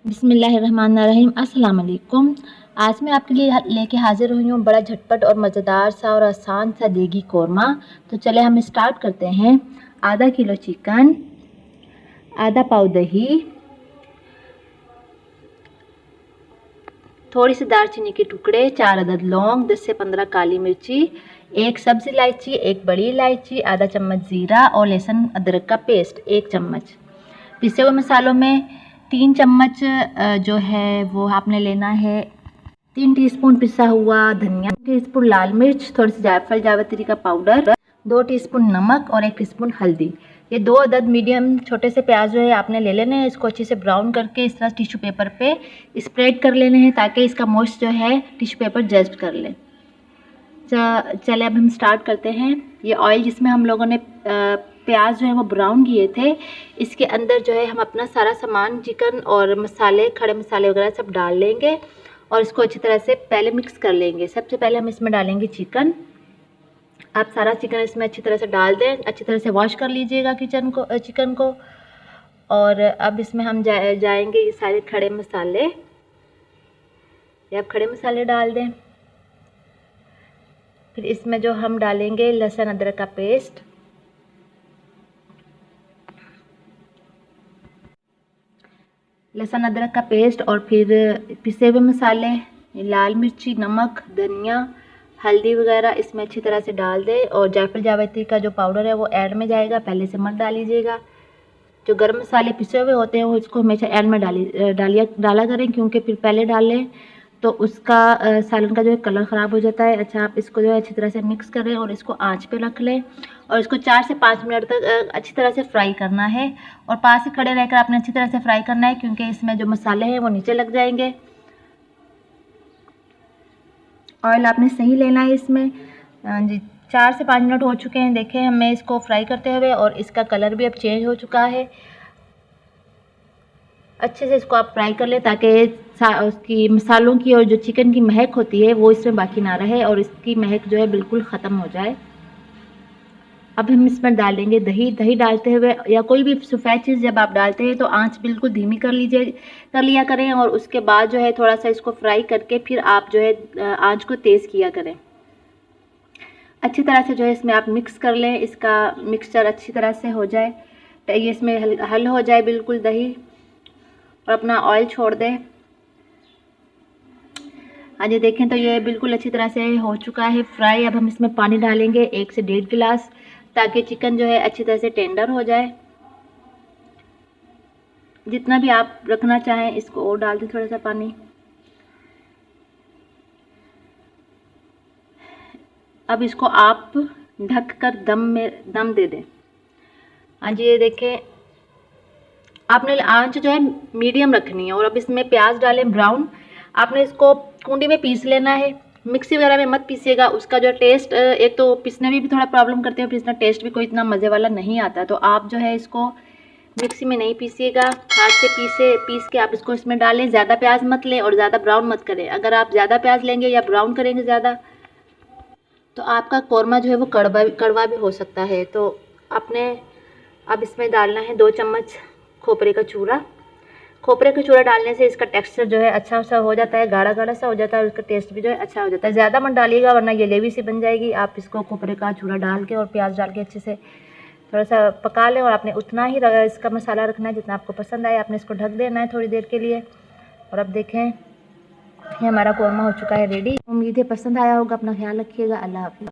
बिस्मिल्लाहिर्रहमानिर्रहीम। अस्सलाम वालेकुम। आज मैं आपके लिए लेके हाजिर हुई हूँ बड़ा झटपट और मज़ेदार सा और आसान सा देगी कौरमा। तो चले हम स्टार्ट करते हैं। आधा किलो चिकन, आधा पाव दही, थोड़ी सी दालचीनी के टुकड़े, 4 अदद लौंग, 10 से 15 काली मिर्ची, एक सब्ज़ इलायची, एक बड़ी इलायची, आधा चम्मच ज़ीरा और लहसुन अदरक का पेस्ट 1 चम्मच। पिसे हुए मसालों में 3 चम्मच जो है वो आपने लेना है 3 टीस्पून पिसा हुआ धनिया, 1 टीस्पून लाल मिर्च, थोड़ी सी जायफल जावित्री का पाउडर, 2 टीस्पून नमक और 1 टीस्पून हल्दी। ये 2 अदद मीडियम छोटे से प्याज जो है आपने ले लेने हैं। इसको अच्छे से ब्राउन करके इस तरह टिश्यू पेपर पे स्प्रेड कर लेने हैं ताकि इसका मॉइस्ट जो है टिश्यू पेपर जज्ब कर ले। चले अब हम स्टार्ट करते हैं। ये ऑयल जिसमें हम लोगों ने प्याज जो है वो ब्राउन किए थे, इसके अंदर जो है हम अपना सारा सामान चिकन और मसाले, खड़े मसाले वगैरह सब डाल लेंगे और इसको अच्छी तरह से पहले मिक्स कर लेंगे। सबसे पहले हम इसमें डालेंगे चिकन। आप सारा चिकन इसमें अच्छी तरह से डाल दें, अच्छी तरह से वॉश कर लीजिएगा चिकन को। और अब इसमें हम जाएंगे ये सारे खड़े मसाले, ये आप खड़े मसाले डाल दें। फिर इसमें जो हम डालेंगे लहसुन अदरक का पेस्ट, लहसुन अदरक का पेस्ट और फिर पिसे हुए मसाले, लाल मिर्ची, नमक, धनिया, हल्दी वगैरह इसमें अच्छी तरह से डाल दें। और जायफल जावित्री का जो पाउडर है वो ऐड में जाएगा, पहले से मत डालीजिएगा। जो गरम मसाले पिसे हुए होते हैं वो इसको हमेशा ऐड में डाला करें, क्योंकि फिर पहले डाल लें तो उसका सालन का जो है कलर ख़राब हो जाता है। अच्छा, आप इसको जो है अच्छी तरह से मिक्स करें और इसको आंच पे रख लें और इसको 4 से 5 मिनट तक अच्छी तरह से फ्राई करना है। और पास ही खड़े रहकर आपने अच्छी तरह से फ्राई करना है, क्योंकि इसमें जो मसाले हैं वो नीचे लग जाएंगे। ऑयल आपने सही लेना है इसमें। जी, 4 से 5 मिनट हो चुके हैं। देखें हमें इसको फ्राई करते हुए और इसका कलर भी अब चेंज हो चुका है। अच्छे से इसको आप फ्राई कर लें ताकि उसकी मसालों की और जो चिकन की महक होती है वो इसमें बाकी ना रहे और इसकी महक जो है बिल्कुल ख़त्म हो जाए। अब हम इसमें डालेंगे दही। दही डालते हुए या कोई भी सफ़ेद चीज़ जब आप डालते हैं तो आंच बिल्कुल धीमी कर लिया करें और उसके बाद जो है थोड़ा सा इसको फ्राई करके फिर आप जो है आंच को तेज़ किया करें। अच्छी तरह से जो है इसमें आप मिक्स कर लें, इसका मिक्सचर अच्छी तरह से हो जाए, ये इसमें हल हो जाए बिल्कुल दही, और अपना ऑयल छोड़ दें। आज ये देखें तो ये बिल्कुल अच्छी तरह से हो चुका है फ्राई। अब हम इसमें पानी डालेंगे 1 से 1.5 गिलास, ताकि चिकन जो है अच्छी तरह से टेंडर हो जाए। जितना भी आप रखना चाहें इसको और डाल दें थोड़ा सा पानी। अब इसको आप ढक कर दम दे दें। आज ये देखें, आपने आंच जो है मीडियम रखनी है। और अब इसमें प्याज डालें ब्राउन। आपने इसको कूंडी में पीस लेना है, मिक्सी वगैरह में मत पीसिएगा। उसका जो टेस्ट, एक तो पीसने में भी थोड़ा प्रॉब्लम करते हैं, फिर इसका टेस्ट भी कोई इतना मज़े वाला नहीं आता। तो आप जो है इसको मिक्सी में नहीं पीसिएगा, हाथ से पीस के आप इसको इसमें डालें। ज़्यादा प्याज मत लें और ज़्यादा ब्राउन मत करें। अगर आप ज़्यादा प्याज लेंगे या ब्राउन करेंगे ज़्यादा तो आपका कौरमा जो है वो कड़वा भी हो सकता है। तो आपने अब इसमें डालना है 2 चम्मच खोपरे का चूरा। खोपरे का चूरा डालने से इसका टेक्सचर जो है अच्छा सा हो जाता है, गाढ़ा गाढ़ा सा हो जाता है और उसका टेस्ट भी जो है अच्छा हो जाता है। ज़्यादा मत डालिएगा वरना ये लेवी सी बन जाएगी। आप इसको खोपरे का चूरा डाल के और प्याज डाल के अच्छे से थोड़ा सा पका लें। और आपने उतना ही इसका मसाला रखना है जितना आपको पसंद आए। आपने इसको ढक देना है थोड़ी देर के लिए। और अब देखें ये हमारा कौरमा हो चुका है रेडी। उम्मीद है पसंद आया होगा। अपना ख्याल रखिएगा। अल्लाह हाफ़िज़।